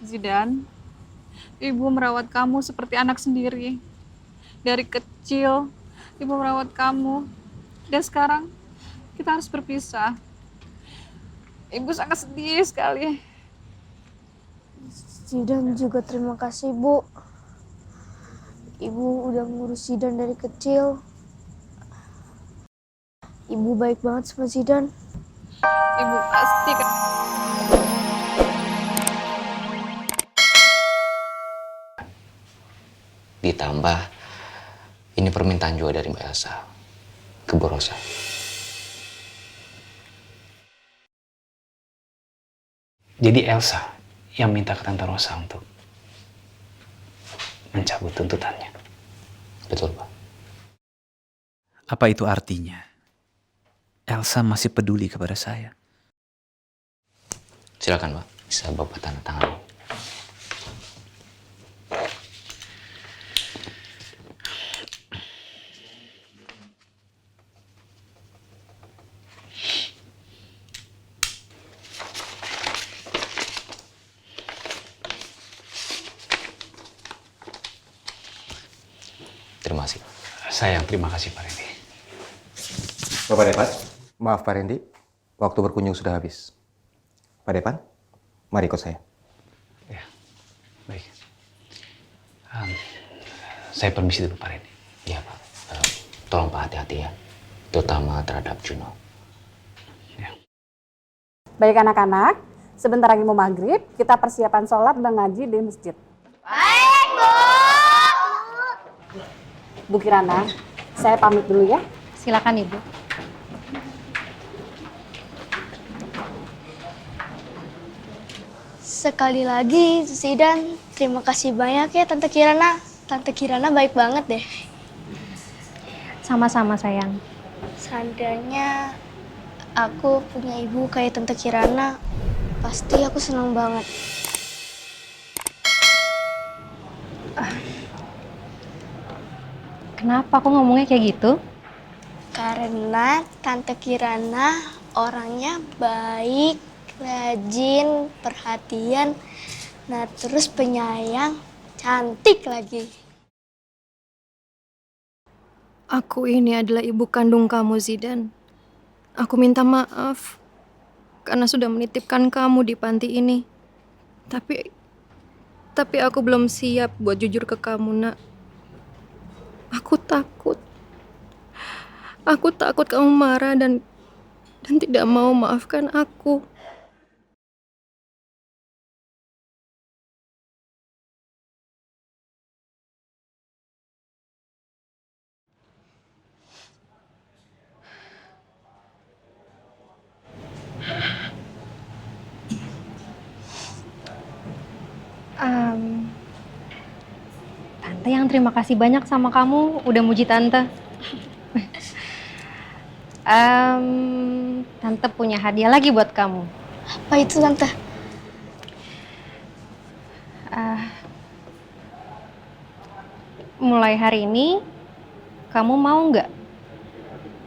Zidan, ibu merawat kamu seperti anak sendiri. Dari kecil, ibu merawat kamu. Dan sekarang, kita harus berpisah. Ibu sangat sedih sekali. Zidan juga terima kasih, Bu. Ibu udah ngurus Zidan dari kecil. Ibu baik banget sama Zidan. Ibu pasti Ditambah ini permintaan juga dari Mbak Elsa ke Bu Rosa. Jadi Elsa yang minta ke Tante Rosa untuk mencabut tuntutannya. Betul, Pak. Apa itu artinya? Elsa masih peduli kepada saya. Silakan, Pak. Bisa Bapak tanda tangan. Terima kasih. Sayang, terima kasih Pak Randy. Bapak Depan, maaf Pak Randy, waktu berkunjung sudah habis. Pak Depan, mari ikut saya. Ya, baik. Saya permisi dulu Pak Randy. Iya, Pak. Tolong Pak hati-hati ya. Terutama terhadap Juno. Ya. Baik anak-anak, sebentar lagi mau maghrib, kita persiapan sholat dan ngaji di masjid. Baik, Bu. Bu Kirana, saya pamit dulu ya. Silakan Ibu. Sekali lagi, Zidan, terima kasih banyak ya Tante Kirana. Tante Kirana baik banget deh. Sama-sama sayang. Seandainya aku punya ibu kayak Tante Kirana, pasti aku senang banget. Kenapa kok ngomongnya kayak gitu? Karena Tante Kirana orangnya baik, rajin, perhatian, nah terus penyayang, cantik lagi. Aku ini adalah ibu kandung kamu, Zidan. Aku minta maaf karena sudah menitipkan kamu di panti ini. Tapi aku belum siap buat jujur ke kamu, Nak. Aku takut. Aku takut kamu marah dan tidak mau maafkan aku. Tante yang terima kasih banyak sama kamu udah muji Tante. Tante punya hadiah lagi buat kamu. Apa itu Tante? Mulai hari ini, kamu mau nggak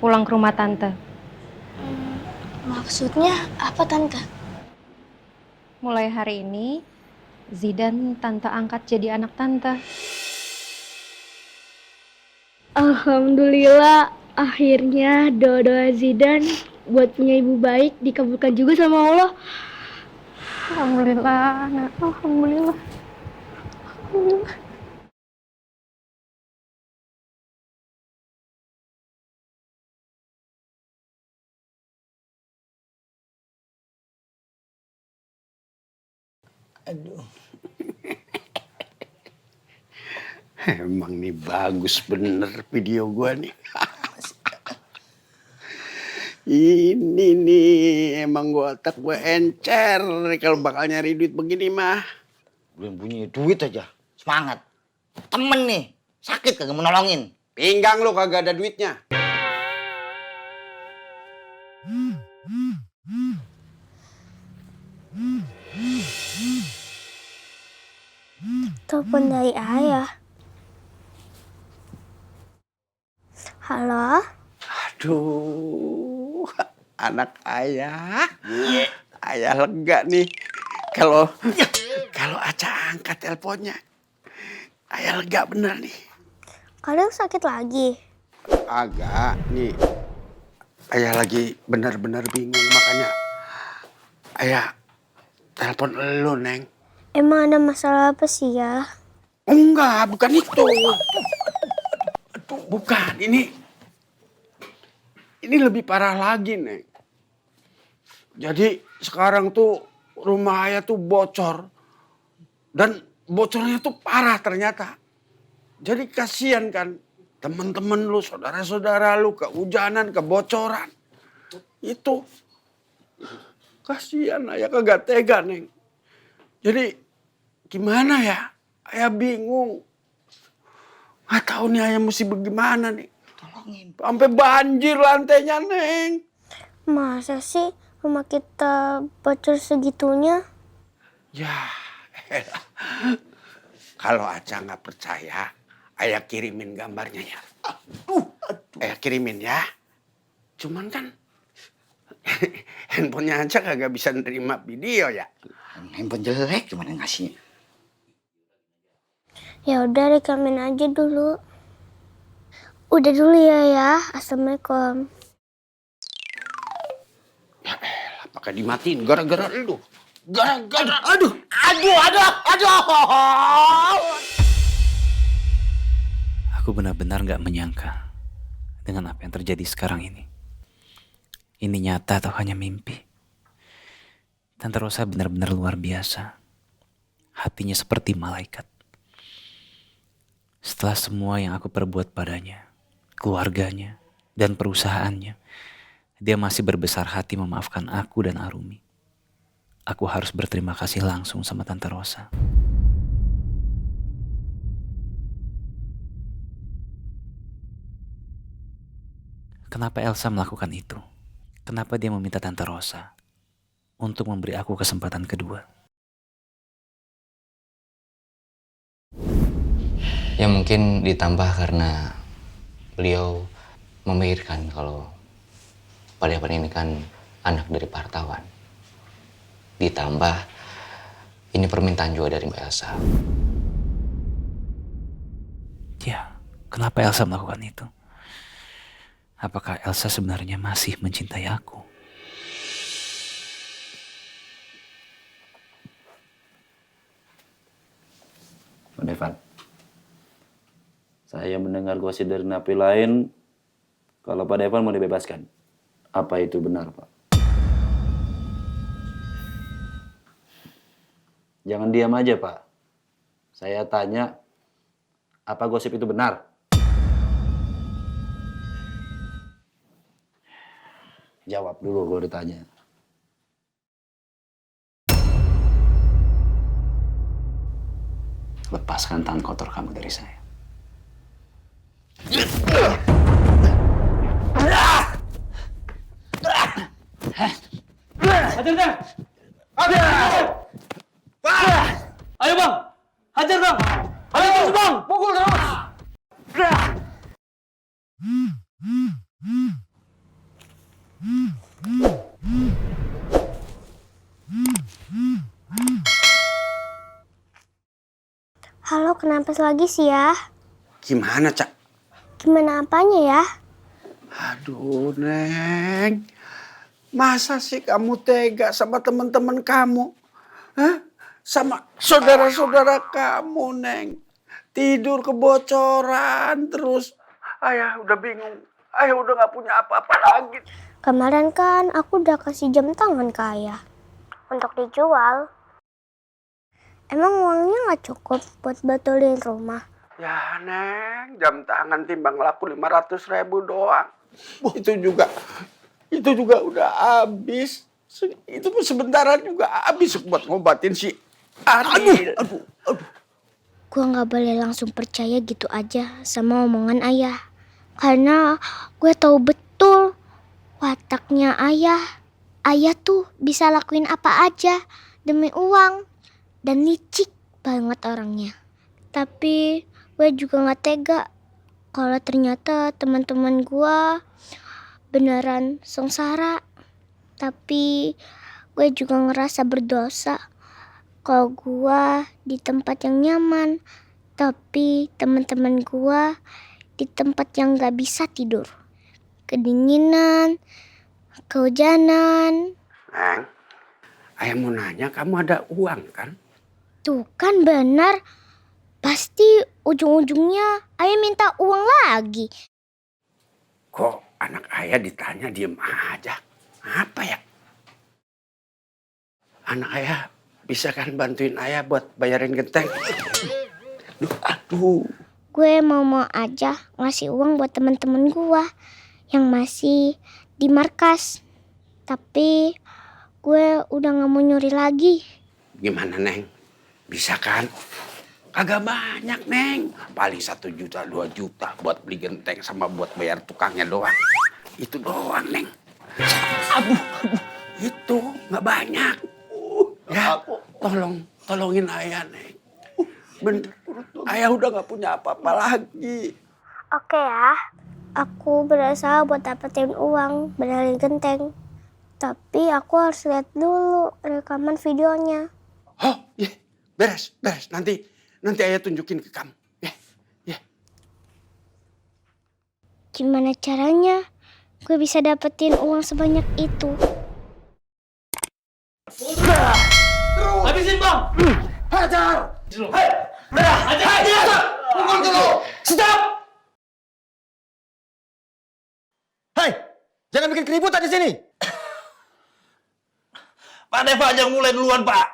pulang ke rumah Tante? Maksudnya apa Tante? Mulai hari ini, Zidan Tante angkat jadi anak Tante. Alhamdulillah, akhirnya doa-doa Zidan buat punya ibu baik dikabulkan juga sama Allah. Alhamdulillah, nak. Alhamdulillah. Alhamdulillah. Aduh. Emang nih bagus bener video gua nih. Ini nih emang otak gue encer kalau bakal nyari duit begini mah. Belum punya duit aja, semangat. Temen nih, sakit kagak mau nolongin. Pinggang lu kagak ada duitnya. Telepon dari ayah. Halo? Aduh, anak ayah. Ayah lega nih. Kalau Kalau Aca angkat teleponnya, ayah lega bener nih. Kalian sakit lagi? Agak, nih. Ayah lagi benar-benar bingung, makanya ayah telepon elu, Neng. Emang ada masalah apa sih ya? Enggak, bukan itu. Aduh, bukan. Ini lebih parah lagi, Neng. Jadi sekarang tuh rumah ayah tuh bocor. Dan bocornya tuh parah ternyata. Jadi kasihan kan teman-teman lu, saudara-saudara lu kehujanan, kebocoran. Itu kasihan, ayah kagak tega, Neng. Jadi gimana ya? Ayah bingung. Nggak tahu nih ayah mesti bagaimana nih. Tolongin. Sampai banjir lantainya, Neng. Masa sih rumah kita bocor segitunya? Ya, elah. Kalau Aca nggak percaya, ayah kirimin gambarnya ya. Ayah kirimin ya. Cuman kan handphonenya Aca kagak bisa nerima video ya. Handphone jelek gimana ngasihnya? Ya udah rekamin aja dulu. Udah dulu ya. Assalamualaikum. Ya elah, pakai dimatiin gara-gara lu. Gara-gara, Aduh. Aku benar-benar gak menyangka dengan apa yang terjadi sekarang ini. Ini nyata atau hanya mimpi? Tante Rosa benar-benar luar biasa. Hatinya seperti malaikat. Setelah semua yang aku perbuat padanya, keluarganya, dan perusahaannya, dia masih berbesar hati memaafkan aku dan Arumi. Aku harus berterima kasih langsung sama Tante Rosa. Kenapa Elsa melakukan itu? Kenapa dia meminta Tante Rosa untuk memberi aku kesempatan kedua? Ya mungkin ditambah karena beliau memikirkan kalau Pak Devan ini kan anak dari Pak Hartawan. Ditambah ini permintaan juga dari Mbak Elsa. Ya, kenapa Elsa melakukan itu? Apakah Elsa sebenarnya masih mencintai aku? Pak Devan, saya mendengar gosip dari napi lain kalau Pak Devan mau dibebaskan. Apa itu benar, Pak? Jangan diam aja, Pak. Saya tanya, apa gosip itu benar? Jawab dulu gue ditanya. Lepaskan tangan kotor kamu dari saya. Hajar, Bang! Ayo, Bang! Hajar, Bang! Ayo terus, Bang! Pukul terus! Halo, kenapa lagi sih ya? gimana, Cak? Gimana apanya ya? Aduh, Neng. Masa sih kamu tega sama teman-teman kamu? Hah? Sama saudara-saudara kamu, Neng. Tidur kebocoran terus. Ayah udah bingung. Ayah udah gak punya apa-apa lagi. Kemarin kan aku udah kasih jam tangan ke ayah. Untuk dijual. Emang uangnya gak cukup buat betulin rumah? Ya, Neng. Jam tangan timbang laku 500.000 doang. Itu juga udah habis. Itu pun sebentaran juga habis buat ngobatin si Adil. Aduh. Gue gak boleh langsung percaya gitu aja sama omongan ayah. Karena gue tahu betul wataknya ayah. Ayah tuh bisa lakuin apa aja demi uang. Dan licik banget orangnya. Tapi gue juga gak tega kalau ternyata teman-teman gue beneran sengsara. Tapi gue juga ngerasa berdosa kalau gua di tempat yang nyaman, tapi teman-teman gua di tempat yang gak bisa tidur. Kedinginan, kehujanan. Neng, ayah mau nanya, kamu ada uang kan? Tuh kan benar. Pasti ujung-ujungnya ayah minta uang lagi. Kok anak ayah ditanya diem aja? Apa ya? Anak ayah bisa kan bantuin ayah buat bayarin genteng? Aduh. Gue mau aja ngasih uang buat teman-teman gue yang masih di markas. Tapi gue udah gak mau nyuri lagi. Gimana, Neng? Bisa kan? Kagak banyak, Neng. Paling 1 juta, 2 juta buat beli genteng sama buat bayar tukangnya doang. Itu doang, Neng. Aduh. Itu nggak banyak. Ya, tolongin ayah, Neng. Bener, ayah udah nggak punya apa-apa lagi. Oke ya, aku berusaha buat dapetin uang benerin genteng. Tapi aku harus lihat dulu rekaman videonya. Oh, iya. Beres. Nanti ayah tunjukin ke kamu. Ya. Gimana caranya gue bisa dapetin uang sebanyak itu? Habisin, Bang! Hajar! Hei! Hajar! Pukul dulu! Stop! Hei, jangan bikin keributan di sini. Pak Deva yang mulai duluan, Pak.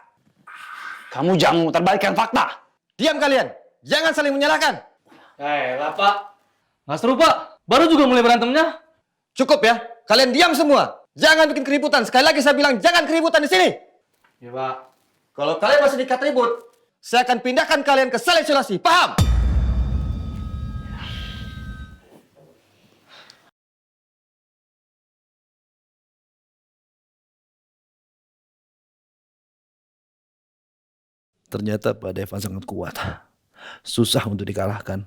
Kamu jangan memutarbalikkan fakta. Diam kalian, jangan saling menyalahkan. Lah Pak, nggak seru Pak. Baru juga mulai berantemnya. Cukup ya, kalian diam semua. Jangan bikin keributan. Sekali lagi saya bilang jangan keributan di sini. Ya Pak. Kalau kalian masih nekat ribut, saya akan pindahkan kalian ke sel isolasi. Paham? Ternyata Pak Deva sangat kuat. Susah untuk dikalahkan.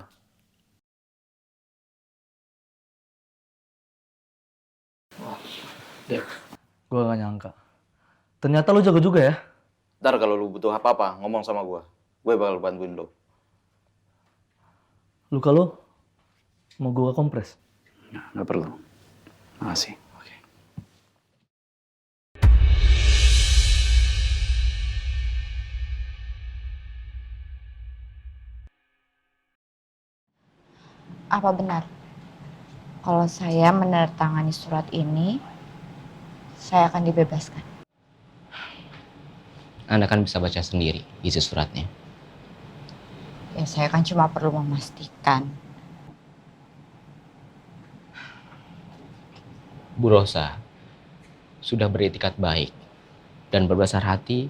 Dek, gue gak nyangka. Ternyata lu jago juga ya. Ntar kalau lu butuh apa-apa, ngomong sama gue. Gue bakal bantuin lo. Luka lu mau gue kompres? Nggak perlu. Makasih. Apa benar? Kalau saya menandatangani surat ini, saya akan dibebaskan. Anda kan bisa baca sendiri isi suratnya. Ya, saya kan cuma perlu memastikan. Bu Rosa sudah beretikat baik dan berbesar hati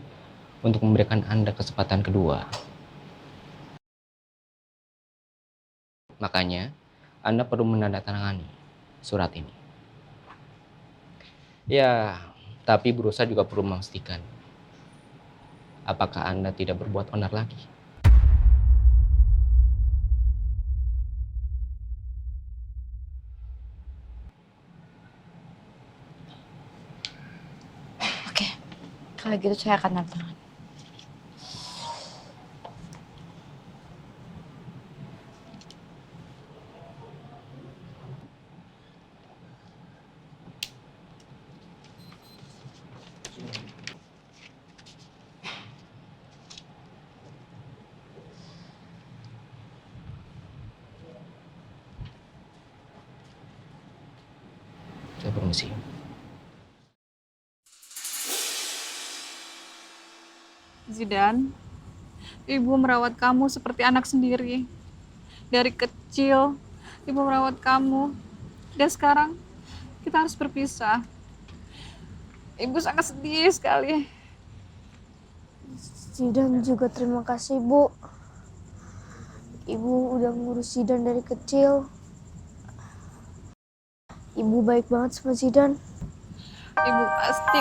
untuk memberikan Anda kesempatan kedua. Makanya, Anda perlu menandatangani surat ini. Ya, tapi Bu Rosa juga perlu memastikan apakah Anda tidak berbuat onar lagi. Oke, kalau gitu saya akan tanda tangan. Saya permisi. Zidan, ibu merawat kamu seperti anak sendiri. Dari kecil, ibu merawat kamu. Dan sekarang, kita harus berpisah. Ibu sangat sedih sekali. Zidan juga terima kasih, Bu. Ibu udah ngurus Zidan dari kecil. Ibu baik banget sama Zidan. Ibu pasti